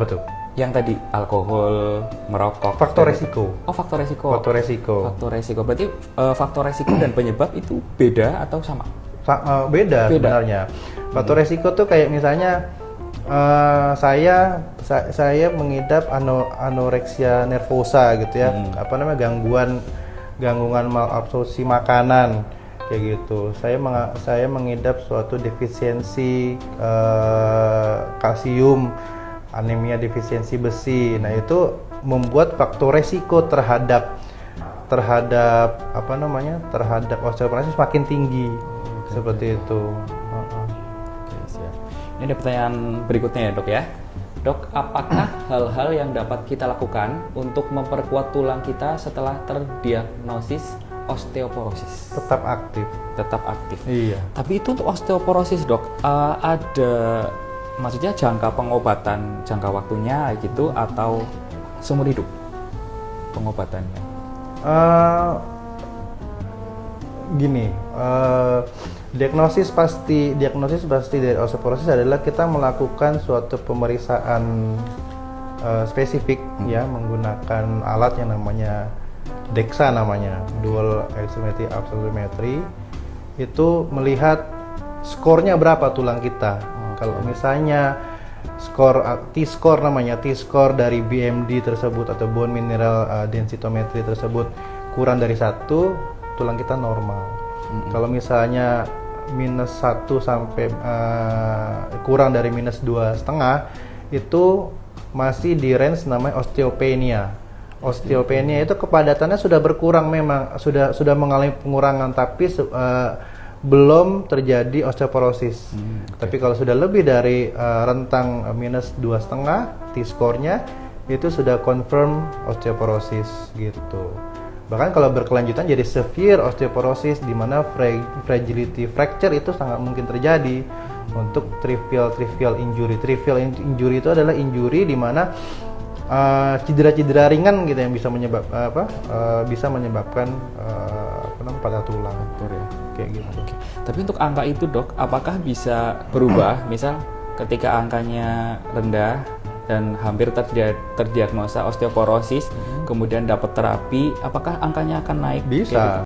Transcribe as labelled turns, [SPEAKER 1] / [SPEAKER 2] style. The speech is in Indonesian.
[SPEAKER 1] Betul.
[SPEAKER 2] Yang tadi alkohol, merokok.
[SPEAKER 1] Faktor
[SPEAKER 2] dan-
[SPEAKER 1] resiko.
[SPEAKER 2] Oh, faktor resiko.
[SPEAKER 1] Faktor resiko.
[SPEAKER 2] Faktor resiko. Berarti faktor resiko dan penyebab itu beda atau sama?
[SPEAKER 1] Beda sebenarnya. Faktor resiko tuh kayak misalnya saya mengidap anoreksia nervosa gitu ya. Apa namanya, gangguan malabsorpsi makanan kayak gitu. Saya mengidap suatu defisiensi kalsium, anemia defisiensi besi. Nah, itu membuat faktor resiko terhadap apa namanya, terhadap osteoporosis makin tinggi. Seperti itu.
[SPEAKER 2] Oke, siap. Ini ada pertanyaan berikutnya ya, Dok ya. Dok, apakah hal-hal yang dapat kita lakukan untuk memperkuat tulang kita setelah terdiagnosis osteoporosis?
[SPEAKER 1] Tetap aktif.
[SPEAKER 2] Tetap aktif.
[SPEAKER 1] Iya.
[SPEAKER 2] Tapi itu untuk osteoporosis, Dok, ada maksudnya jangka pengobatan, jangka waktunya gitu atau seumur hidup pengobatannya?
[SPEAKER 1] Gini, diagnosis pasti dari osteoporosis adalah kita melakukan suatu pemeriksaan spesifik ya, menggunakan alat yang namanya DEXA, namanya Dual Axillary Absorptiometry. Itu melihat skornya berapa tulang kita. Kalau misalnya skor T-score, namanya T-score dari BMD tersebut atau bone mineral densitometry tersebut kurang dari 1, tulang kita normal. Kalau misalnya -1 sampai kurang dari -2,5, itu masih di range namanya osteopenia. Osteopenia itu kepadatannya sudah berkurang, memang sudah mengalami pengurangan, tapi belum terjadi osteoporosis. Tapi kalau sudah lebih dari rentang -2,5 T-score-nya, itu sudah confirm osteoporosis gitu. Bahkan kalau berkelanjutan jadi severe osteoporosis, di mana fragility fracture itu sangat mungkin terjadi untuk trivial injury. Trivial injury itu adalah injury di mana cedera-cedera ringan gitu yang bisa menyebabkan patah tulang.
[SPEAKER 2] Betul ya.
[SPEAKER 1] Kayak gitu.
[SPEAKER 2] Oke. Tapi untuk angka itu, Dok, apakah bisa berubah? Misal ketika angkanya rendah dan hampir terdiagnosa osteoporosis, kemudian dapat terapi, apakah angkanya akan naik?
[SPEAKER 1] Bisa.